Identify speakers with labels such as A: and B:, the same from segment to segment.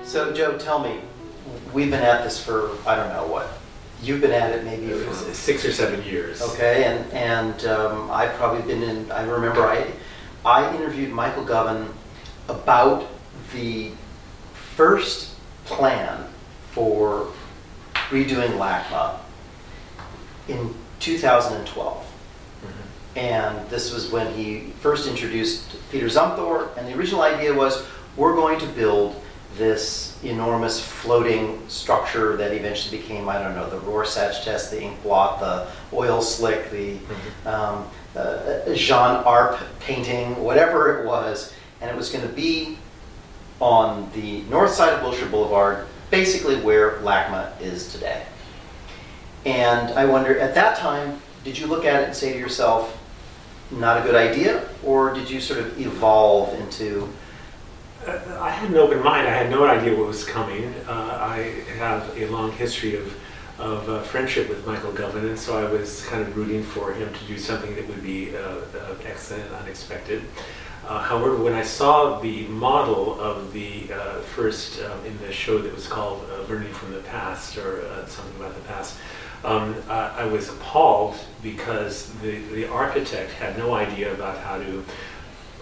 A: So Joe, tell me, we've been at this for, I don't know what, you've been at it maybe for
B: 6 or 7 years.
A: Okay, and I've probably been in, I remember I interviewed Michael Govan about the first plan for redoing LACMA in 2012. And this was when he first introduced Peter Zumthor, and the original idea was, we're going to build this enormous floating structure that eventually became, I don't know, the Rorschach test, the ink blot, the oil slick, the Jean Arp painting, whatever it was, and it was going to be on the north side of Wilshire Boulevard, basically where LACMA is today. And I wonder, at that time, did you look at it and say to yourself, not a good idea, or did you sort of evolve into?
B: I had an open mind. I had no idea what was coming. I have a long history of friendship with Michael Govan, and so I was kind of rooting for him to do something that would be excellent and unexpected. However, when I saw the model of the first in the show that was called Learning from the Past, or something about the past, I was appalled because the architect had no idea about how to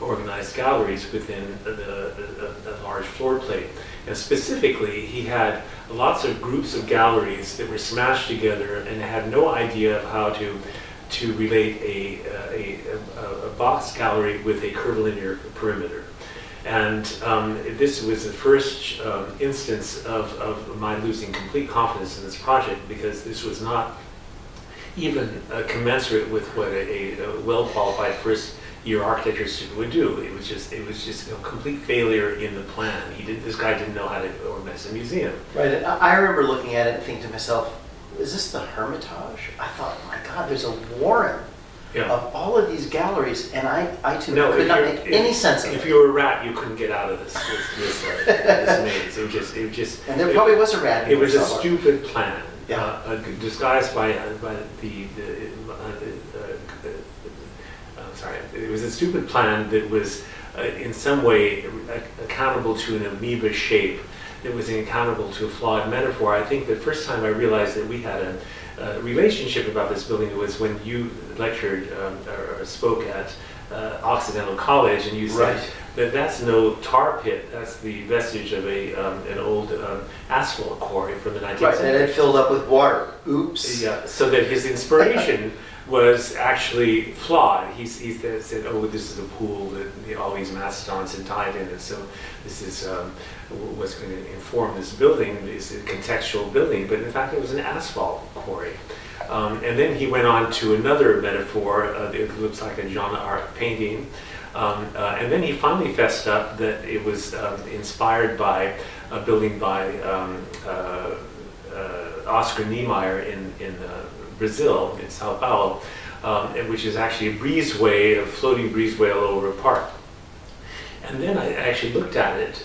B: organize galleries within a large floor plate. And specifically, he had lots of groups of galleries that were smashed together and had no idea of how to relate a box gallery with a curvilinear perimeter. And this was the first instance of my losing complete confidence in this project, because this was not even commensurate with what a well-qualified first-year architecture student would do. It was just a complete failure in the plan. This guy didn't know how to organize a museum.
A: Right. I remember looking at it and thinking to myself, is this the Hermitage? I thought, my God, there's a warren of all of these galleries, and I too could not make any sense of it.
B: If you were a rat, you couldn't get out of this maze. It was just.
A: And there probably was a rat.
B: It was a stupid plan, disguised by it was a stupid plan that was in some way accountable to an amoeba shape. That was accountable to a flawed metaphor. I think the first time I realized that we had a relationship about this building was when you lectured or spoke at Occidental College, and you said that that's no tar pit, that's the vestige of an old asphalt quarry from the 19th century.
A: Right, and it filled up with water. Oops.
B: Yeah, so that his inspiration was actually flawed. He said, oh, this is a pool that all these mastodons had died in, and so this is what's going to inform this building, is a contextual building, but in fact it was an asphalt quarry. And then he went on to another metaphor that looks like a Jean Arc painting, and then he finally fessed up that it was inspired by a building by Oscar Niemeyer in Brazil, in Sao Paulo, which is actually a breezeway, a floating breezeway all over a park. And then I actually looked at it,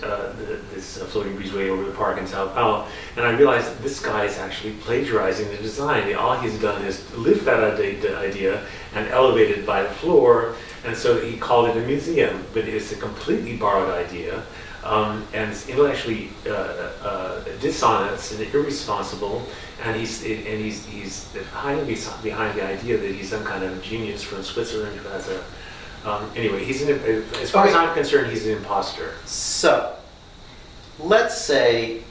B: this floating breezeway over the park in Sao Paulo, and I realized that this guy is actually plagiarizing the design. All he's done is lift that idea and elevate it by the floor, and so he called it a museum, but it's a completely borrowed idea. And it's intellectually dishonest and irresponsible, and he's hiding behind the idea that he's some kind of genius from Switzerland who has a. Anyway, as far as I'm concerned, he's an imposter.
A: So, let's say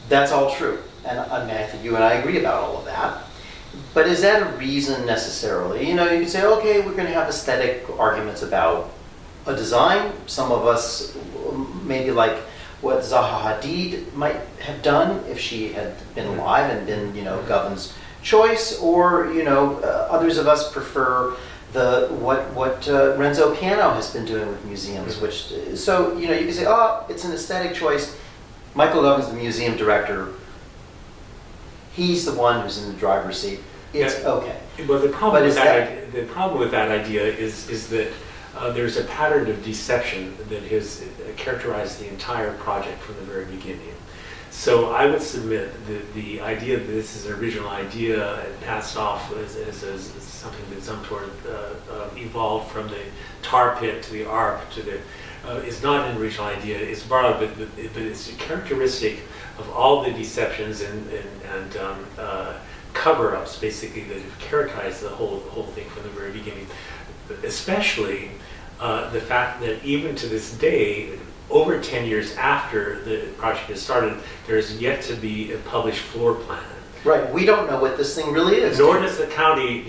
A: that's all true, and I mean, I think you and I agree about all of that. But is that a reason necessarily? You know, you can say, okay, we're going to have aesthetic arguments about a design. Some of us maybe like what Zaha Hadid might have done if she had been alive and been, Govan's choice, or others of us prefer what Renzo Piano has been doing with museums. Which so you can say, oh, it's an aesthetic choice. Michael Govan's the museum director. He's the one who's in the driver's seat. It's okay.
B: Well, the problem with that idea is that. There's a pattern of deception that has characterized the entire project from the very beginning. So I would submit that the idea that this is an original idea and passed off as something that Zumthor evolved from the tar pit to the ARP to the is not an original idea. It's borrowed, but it's characteristic of all the deceptions and cover-ups, basically, that have characterized the whole thing from the very beginning. Especially the fact that even to this day, over 10 years after the project has started, there is yet to be a published floor plan.
A: Right, we don't know what this thing really is.
B: Nor does the county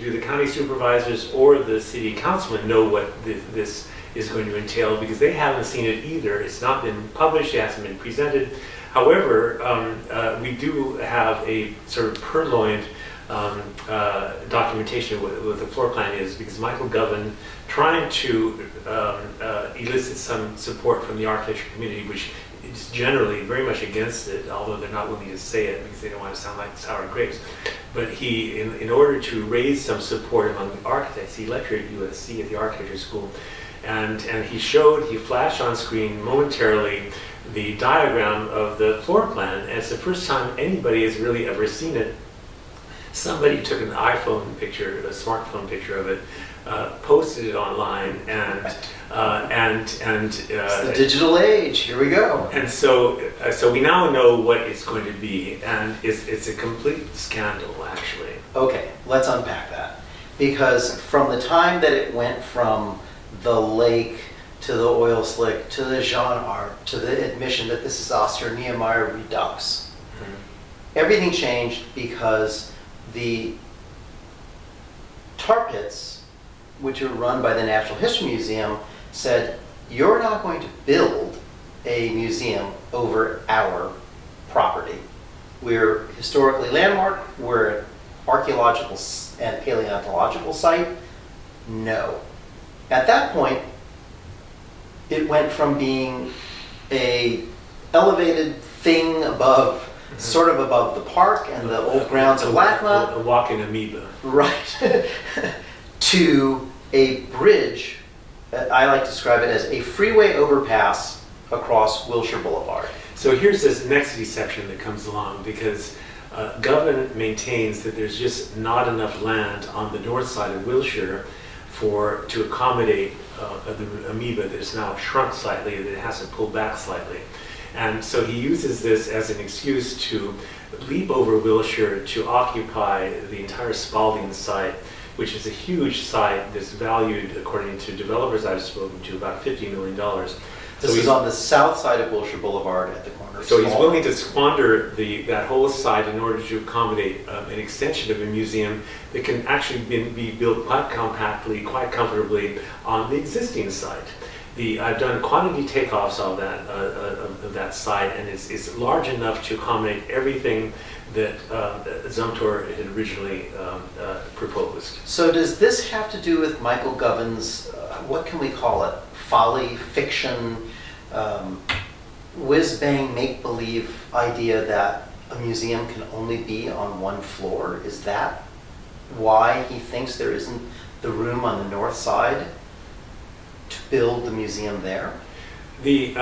B: supervisors or the city councilman know what this is going to entail, because they haven't seen it either. It's not been published, it hasn't been presented. However, we do have a sort of purloined documentation of what the floor plan is, because Michael Govan, trying to elicit some support from the architecture community, which is generally very much against it, although they're not willing to say it because they don't want to sound like sour grapes. But he, in order to raise some support among the architects, he lectured at USC at the architecture school, and he flashed on screen momentarily the diagram of the floor plan, and it's the first time anybody has really ever seen it. Somebody took an iPhone picture, a smartphone picture of it, posted it online, and
A: It's the digital age. Here we go.
B: and so we now know what it's going to be, and it's a complete scandal, actually.
A: Okay, let's unpack that. Because from the time that it went from the lake to the oil slick to the Jean Art to the admission that this is Oscar Niemeyer Redux, everything changed because the tar pits, which are run by the Natural History Museum, said, you're not going to build a museum over our property. We're historically landmarked, we're an archaeological and paleontological site. No. At that point, it went from being a elevated thing above, sort of above the park and the old grounds of LACMA.
B: A walking amoeba.
A: Right. To a bridge, I like to describe it as a freeway overpass across Wilshire Boulevard.
B: So here's this next deception that comes along, because Govan maintains that there's just not enough land on the north side of Wilshire to accommodate the amoeba that's now shrunk slightly, that it has to pull back slightly. And so he uses this as an excuse to leap over Wilshire to occupy the entire Spalding site, which is a huge site that's valued, according to developers I've spoken to, about $50 million.
A: This is on the south side of Wilshire Boulevard at the corner.
B: So he's willing to squander that whole site in order to accommodate an extension of a museum that can actually be built quite compactly, quite comfortably on the existing site. I've done quantity takeoffs of that site, and it's large enough to accommodate everything that Zumthor had originally proposed.
A: So does this have to do with Michael Govan's, what can we call it, folly, fiction, whiz-bang, make-believe idea that a museum can only be on one floor? Is that why he thinks there isn't the room on the north side to build the museum there?
B: He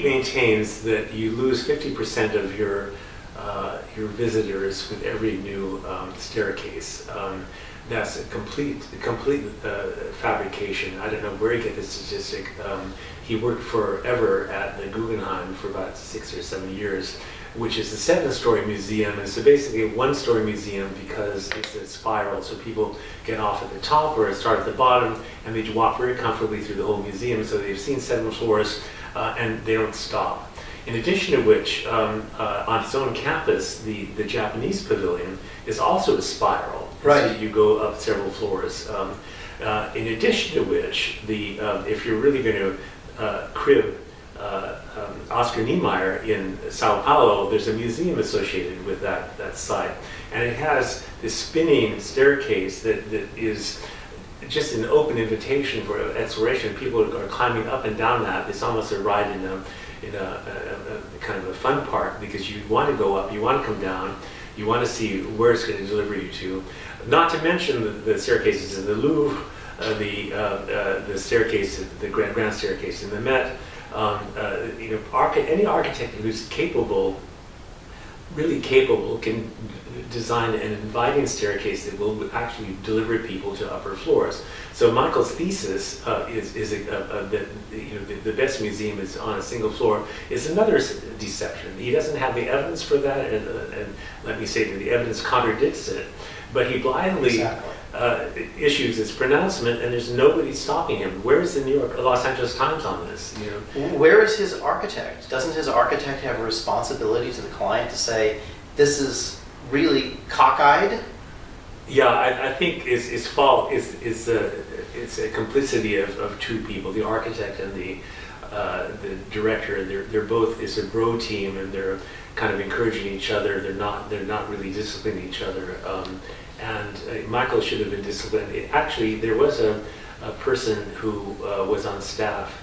B: maintains that you lose 50% of your visitors with every new staircase. That's a complete fabrication. I don't know where he got this statistic. He worked forever at the Guggenheim for about 6 or 7 years, which is a 7-story museum. And so basically a 1-story museum, because it's a spiral. So people get off at the top or start at the bottom, and they walk very comfortably through the whole museum. So they've seen 7 floors, and they don't stop. In addition to which, on its own campus, the Japanese pavilion is also a spiral.
A: Right.
B: So you go up several floors. In addition to which, if you're really going to crib Oscar Niemeyer in Sao Paulo, there's a museum associated with that site. And it has this spinning staircase that is just an open invitation for exploration. People are climbing up and down that. It's almost a ride in a kind of a fun park, because you want to go up, you want to come down, you want to see where it's going to deliver you to. Not to mention the staircases in the Louvre, the staircase, the Grand Staircase in the Met. Any architect who's capable really capable can design an inviting staircase that will actually deliver people to upper floors. So Michael's thesis is that the best museum is on a single floor is another deception. He doesn't have the evidence for that, and let me say that the evidence contradicts it, but he blindly issues this pronouncement, and there's nobody stopping him. Where is the Los Angeles Times on this?
A: Where is his architect? Doesn't his architect have a responsibility to the client to say, this is really cockeyed?
B: Yeah, I think his fault is it's a complicity of two people, the architect and the director. They're both, it's a bro team, and they're kind of encouraging each other. They're not really disciplining each other. And Michael should have been disciplined. Actually, there was a person who was on staff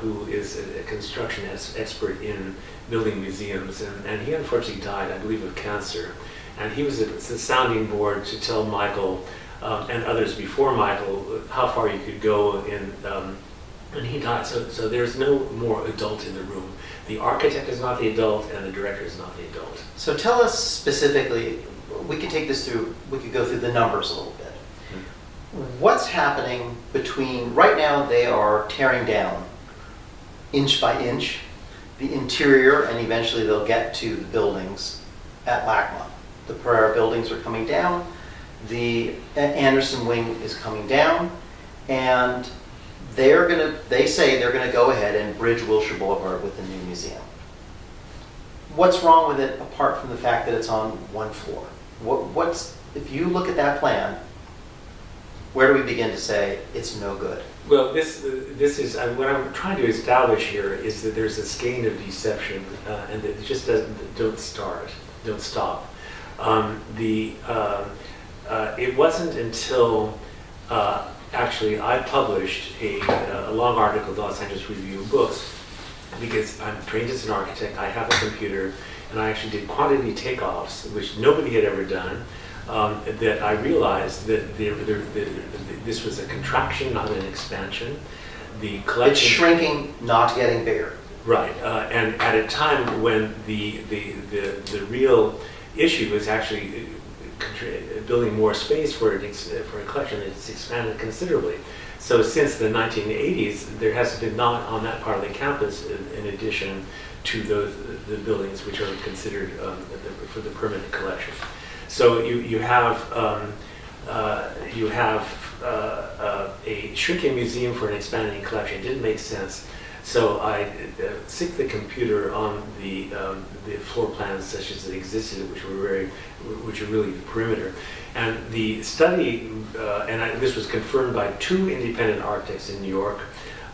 B: who is a construction expert in building museums, and he unfortunately died, I believe, of cancer. And he was a sounding board to tell Michael and others before Michael how far you could go in, and he died. So there's no more adult in the room. The architect is not the adult, and the director is not the adult.
A: So tell us specifically, we could go through the numbers a little bit. What's happening between, right now they are tearing down inch by inch the interior, and eventually they'll get to the buildings at LACMA. The Pereira buildings are coming down, the Anderson wing is coming down, and they say they're gonna go ahead and bridge Wilshire Boulevard with the new museum. What's wrong with it apart from the fact that it's on one floor? If you look at that plan, where do we begin to say it's no good?
B: Well, this is what I'm trying to establish here is that there's a skein of deception, and that it just don't stop. It wasn't until actually I published a long article in the Los Angeles Review of Books, because I'm trained as an architect, I have a computer, and I actually did quantity takeoffs, which nobody had ever done, that I realized that this was a contraction, not an expansion. The collection,
A: it's shrinking, not getting bigger.
B: Right, and at a time when the real issue is actually building more space for a collection that's expanded considerably. So since the 1980s, there has been not on that part of the campus, in addition to the buildings which are considered for the permanent collection. So you have a shrinking museum for an expanding collection. It didn't make sense. So I stick the computer on the floor plans such as it existed, which are really the perimeter. And the study, this was confirmed by two independent architects in New York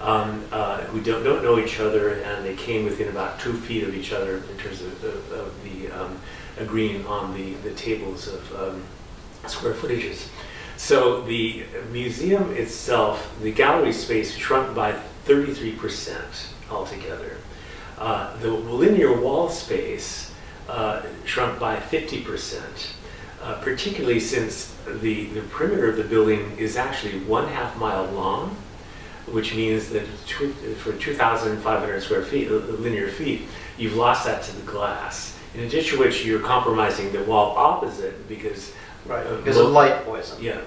B: who don't know each other, and they came within about 2 feet of each other in terms of the agreeing on the tables of square footages. So the museum itself, the gallery space shrunk by 33% altogether. The linear wall space shrunk by 50%, particularly since the perimeter of the building is actually 1/2 mile long, which means that for 2,500 square feet, linear feet, you've lost that to the glass. In addition to which, you're compromising the wall opposite because
A: because of light poison.
B: Yeah.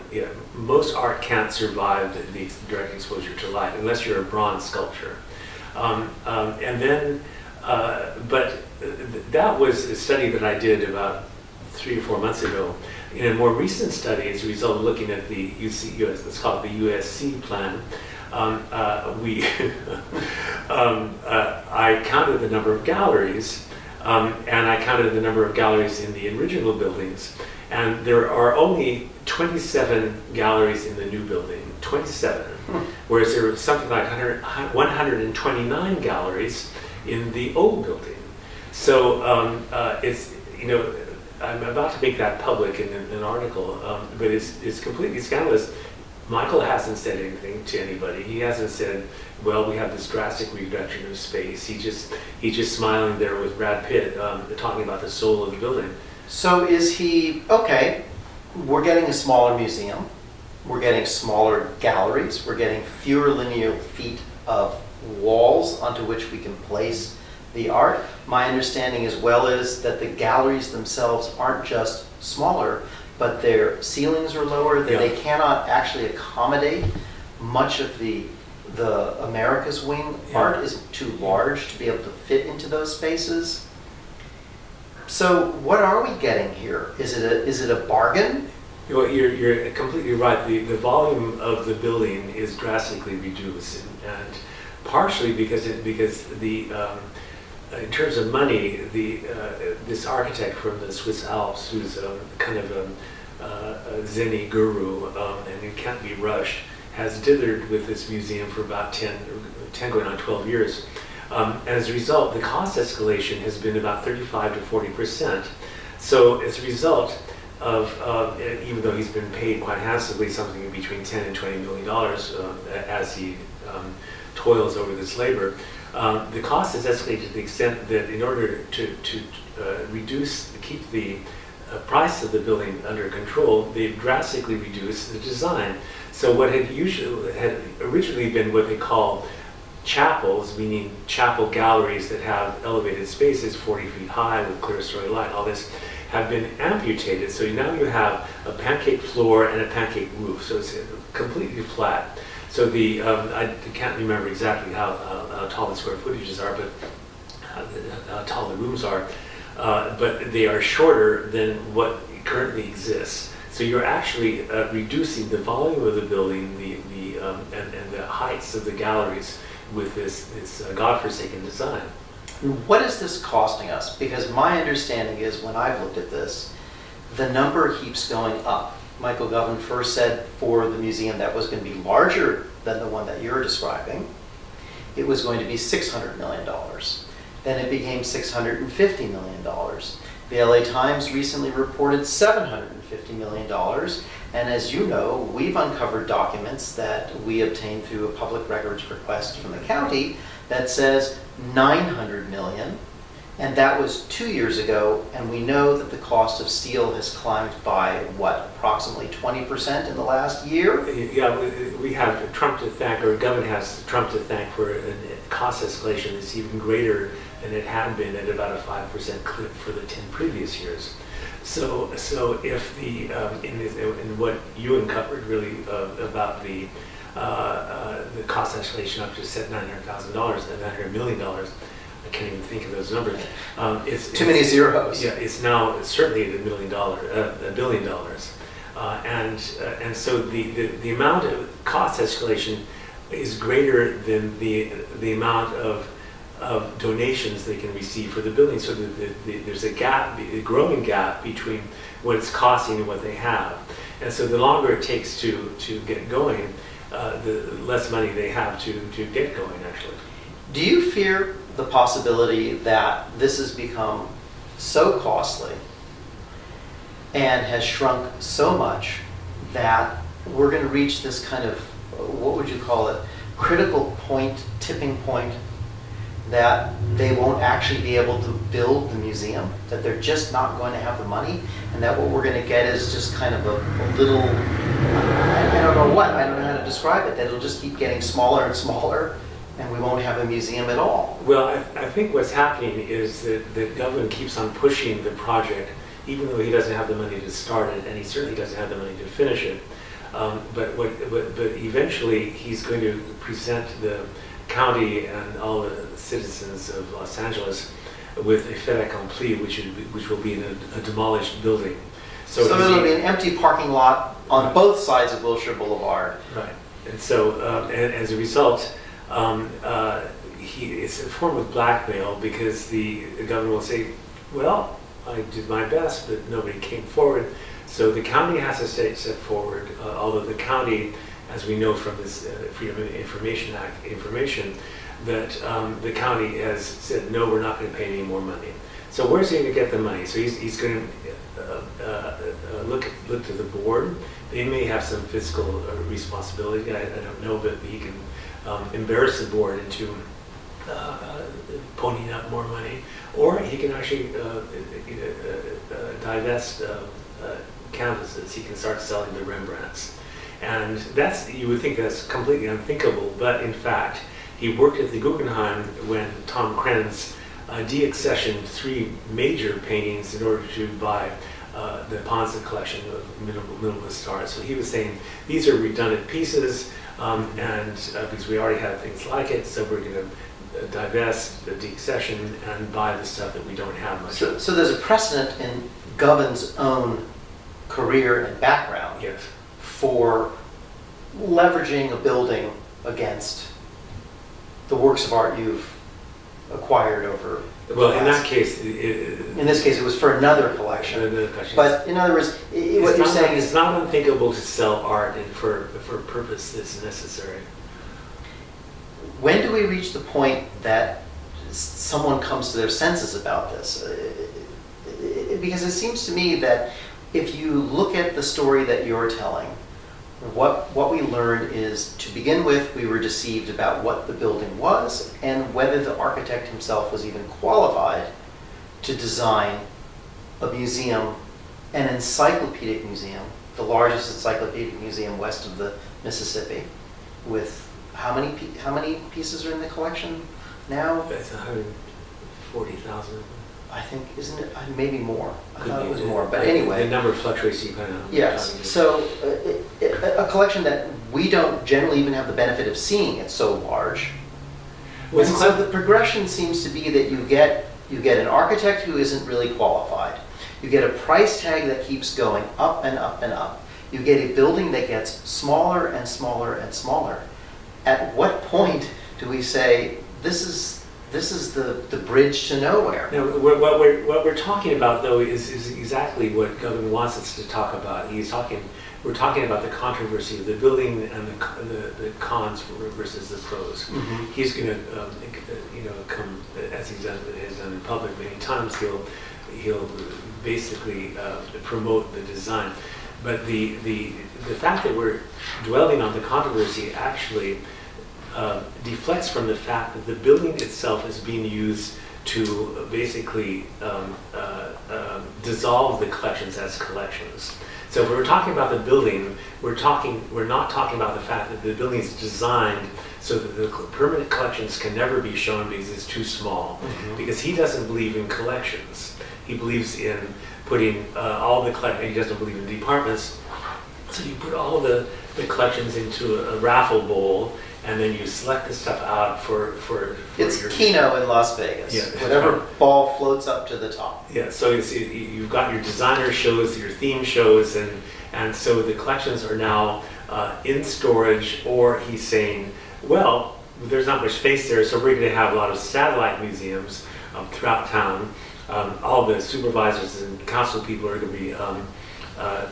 B: Most art can't survive the direct exposure to light unless you're a bronze sculpture. But that was a study that I did about 3 or 4 months ago. In a more recent study, as a result of looking at the let's call it the USC plan, I counted the number of galleries, and I counted the number of galleries in the original buildings. And there are only 27 galleries in the new building, 27, whereas there was something like 129 galleries in the old building. So it's, I'm about to make that public in an article, but it's completely scandalous. Michael hasn't said anything to anybody. He hasn't said, well, we have this drastic reduction of space. He's just smiling there with Brad Pitt, talking about the soul of the building.
A: So is he, okay, we're getting a smaller museum, we're getting smaller galleries, we're getting fewer linear feet of walls onto which we can place the art. My understanding as well is that the galleries themselves aren't just smaller, but their ceilings are lower, that they cannot actually accommodate much of the America's Wing art is too large to be able to fit into those spaces. So what are we getting here? Is it a bargain?
B: Well, you're completely right. The volume of the building is drastically reduced, and partially because in terms of money, this architect from the Swiss Alps, who's kind of a Zenny guru, and it can't be rushed, has dithered with this museum for about 10 going on 12 years. And as a result, the cost escalation has been about 35 to 40%. So as a result of, even though he's been paid quite handsomely, something between 10 and $20 million as he toils over this labor, the cost has escalated to the extent that in order to keep the price of the building under control, they've drastically reduced the design. So what had originally been what they call chapels, meaning chapel galleries that have elevated spaces 40 feet high with clear story light, all this, have been amputated. So now you have a pancake floor and a pancake roof. So it's completely flat. So I can't remember exactly how tall the square footages are, but how tall the rooms are. But they are shorter than what currently exists. So you're actually reducing the volume of the building, and the heights of the galleries with this godforsaken design.
A: What is this costing us? Because my understanding is when I've looked at this, the number keeps going up. Michael Govan first said for the museum that was going to be larger than the one that you're describing, it was going to be $600 million. Then it became $650 million. The LA Times recently reported $750 million. And as you know, we've uncovered documents that we obtained through a public records request from the county that says $900 million. And that was 2 years ago, and we know that the cost of steel has climbed by, what, approximately 20% in the last year?
B: Yeah, we have Trump to thank, or Govan has Trump to thank for a cost escalation that's even greater than it had been at about a 5% clip for the 10 previous years. So if in what you uncovered really about the cost escalation up to $900,000, $900 million, I can't even think of those numbers. It's
A: too many zeros.
B: Yeah, it's now certainly $1 billion, and so the amount of cost escalation is greater than the amount of donations they can receive for the building. So there's a growing gap between what it's costing and what they have, and so the longer it takes to get going, the less money they have to get going. Actually,
A: do you fear the possibility that this has become so costly and has shrunk so much that we're going to reach this kind of, what would you call it, critical point, tipping point, that they won't actually be able to build the museum, that they're just not going to have the money, and that what we're going to get is just kind of a little, I don't know how to describe it, that it'll just keep getting smaller and smaller, and we won't have a museum at all?
B: Well, I think what's happening is that Govan keeps on pushing the project, even though he doesn't have the money to start it, and he certainly doesn't have the money to finish it. But eventually he's going to present the county and all the citizens of Los Angeles with a fait accompli, which will be in a demolished building.
A: So it'll be an empty parking lot on both sides of Wilshire Boulevard.
B: Right. And so, and as a result, it's a form of blackmail, because the governor will say, well, I did my best, but nobody came forward. So the county has to step forward, although the county, as we know from this Freedom of Information Act information, that the county has said, no, we're not going to pay any more money. So where's he going to get the money? So he's going to look to the board. They may have some fiscal responsibility, I don't know, but he can embarrass the board into ponying up more money, or he can actually divest canvases. He can start selling the Rembrandts, and you would think that's completely unthinkable, but in fact he worked at the Guggenheim when Tom Krenz deaccessioned 3 major paintings in order to buy the Ponsa collection of minimalist art. So he was saying these are redundant pieces, and because we already have things like it, so we're going to divest, the deaccession, and buy the stuff that we don't have much of.
A: So there's a precedent in Govin's own career and background
B: Yes.
A: for leveraging a building against the works of art you've acquired over the
B: Well, in
A: past.
B: that case,
A: In this case, it was for another collection. But in other words, what you're saying
B: it's
A: is,
B: not unthinkable to sell art and for a purpose that's necessary.
A: when do we reach the point that someone comes to their senses about this? Because it seems to me that if you look at the story that you're telling, what we learned is, to begin with, we were deceived about what the building was and whether the architect himself was even qualified to design a museum, an encyclopedic museum, the largest encyclopedic museum west of the Mississippi, with how many pieces are in the collection now?
B: That's 140,000.
A: I think, isn't it, maybe more. I
B: Could
A: thought
B: be.
A: it was more, but
B: The
A: anyway.
B: number fluctuates depending on.
A: Yes, so a collection that we don't generally even have the benefit of seeing, it's so large.
B: Well,
A: And so the progression seems to be that you get an architect who isn't really qualified. You get a price tag that keeps going up and up and up. You get a building that gets smaller and smaller and smaller. At what point do we say, this is the bridge to nowhere?
B: No, what we're talking about, though, is exactly what Govin wants us to talk about. We're talking about the controversy of the building and the cons versus the pros.
A: Mhm.
B: He's going to, come, as he's done in public many times, he'll basically promote the design. But the fact that we're dwelling on the controversy actually deflects from the fact that the building itself is being used to basically dissolve the collections as collections. So if we're talking about the building, we're not talking about the fact that the building is designed so that the permanent collections can never be shown because it's too small.
A: Mhm.
B: Because he doesn't believe in collections. He believes in putting all the collections, he doesn't believe in departments. So you put all the collections into a raffle bowl, and then you select the stuff out for
A: It's
B: your...
A: Keno in Las Vegas.
B: Yeah.
A: Whatever ball floats up to the top.
B: Yeah, so you've got your designer shows, your theme shows, and so the collections are now in storage, or he's saying, well, there's not much space there, so we're going to have a lot of satellite museums throughout town. All the supervisors and council people are going to be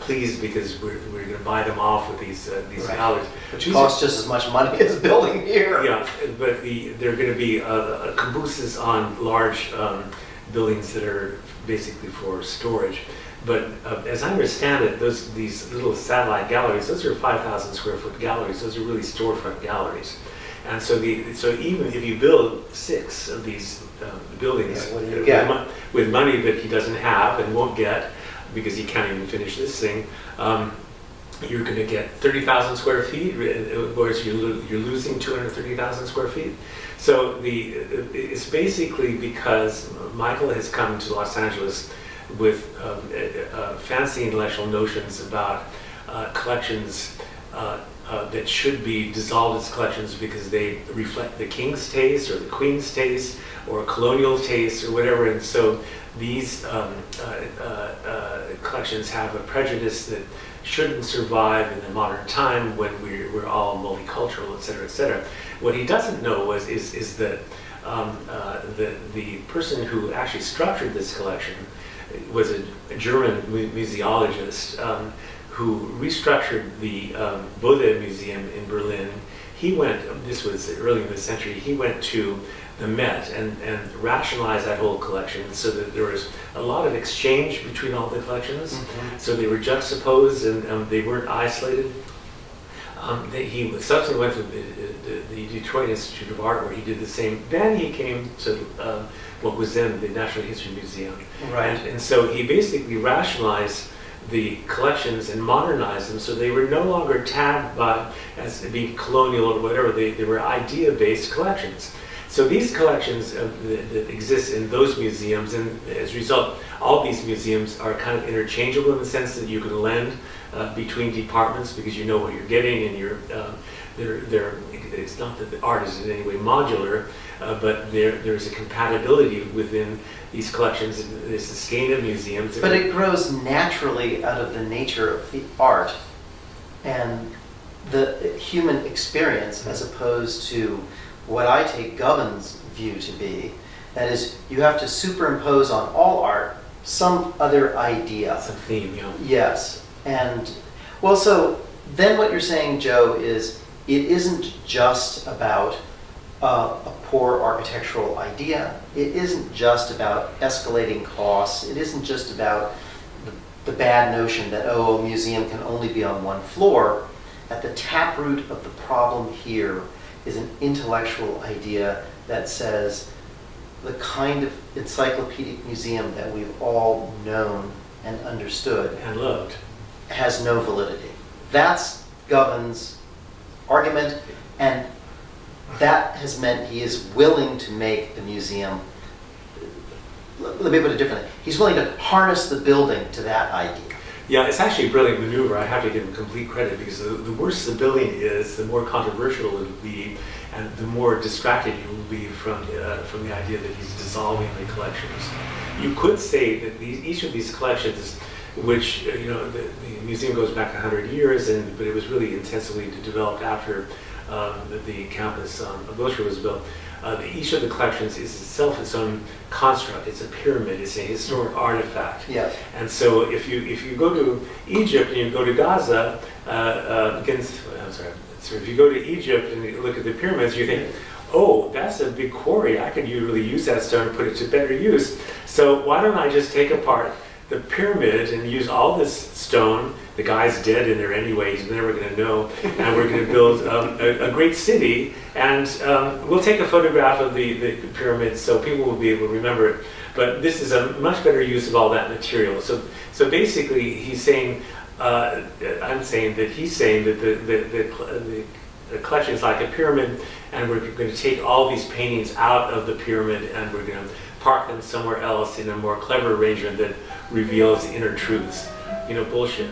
B: pleased because we're going to buy them off with these
A: Right.
B: galleries.
A: Which costs just as much money as building here.
B: Yeah, but they're going to be cabooses on large buildings that are basically for storage. But as I understand it, these little satellite galleries, those are 5,000 square foot galleries. Those are really storefront galleries. And so even if you build 6 of these buildings
A: Yeah, what do you get?
B: with money that he doesn't have and won't get because he can't even finish this thing, you're going to get 30,000 square feet, whereas you're losing 230,000 square feet. So it's basically because Michael has come to Los Angeles with fancy intellectual notions about collections that should be dissolved as collections because they reflect the king's taste or the queen's taste or colonial taste or whatever. And so these collections have a prejudice that shouldn't survive in the modern time when we're all multicultural, et cetera, et cetera. What he doesn't know is that the person who actually structured this collection was a German museologist who restructured the Bode Museum in Berlin. He went, this was early in the century, he went to the Met and rationalized that whole collection so that there was a lot of exchange between all the collections.
A: Mhm.
B: So they were juxtaposed and they weren't isolated. He subsequently went to the Detroit Institute of Art where he did the same. Then he came to what was then the Natural History Museum.
A: Right.
B: And so he basically rationalized the collections and modernized them so they were no longer tagged as being colonial or whatever. They were idea-based collections. So these collections that exist in those museums, and as a result, all these museums are kind of interchangeable in the sense that you can lend between departments because you know what you're getting, and it's not that the art is in any way modular, but there's a compatibility within these collections. There's the skein of museums.
A: But it grows naturally out of the nature of the art and the human experience, as opposed to what I take Govin's view to be. That is, you have to superimpose on all art some other idea.
B: Some theme, you know.
A: Yes. And, well, so then what you're saying, Joe, is it isn't just about a poor architectural idea. It isn't just about escalating costs. It isn't just about the bad notion that, oh, a museum can only be on one floor. At the taproot of the problem here is an intellectual idea that says the kind of encyclopedic museum that we've all known and understood
B: And loved.
A: has no validity. That's Govin's argument, and that has meant he is willing to make the museum, let me put it differently, he's willing to harness the building to that idea.
B: Yeah, it's actually a brilliant maneuver. I have to give him complete credit because the worse the building is, the more controversial it will be, and the more distracted you will be from the idea that he's dissolving the collections. You could say that each of these collections, which the museum goes back 100 years, but it was really intensively developed after the campus of Wilshire was built. Each of the collections is itself its own construct. It's a pyramid. It's a historic artifact.
A: Yes.
B: And so if you go to Egypt and you go to Gaza, so if you go to Egypt and you look at the pyramids, you think, oh, that's a big quarry. I could really use that stone and put it to better use. So why don't I just take apart the pyramid and use all this stone? The guy's dead in there anyway, he's never going to know, and we're going to build a great city, and we'll take a photograph of the pyramid so people will be able to remember it. But this is a much better use of all that material. So basically he's saying, I'm saying that he's saying that the collection is like a pyramid, and we're going to take all these paintings out of the pyramid and we're going to park them somewhere else in a more clever arrangement that reveals inner truths. Bullshit.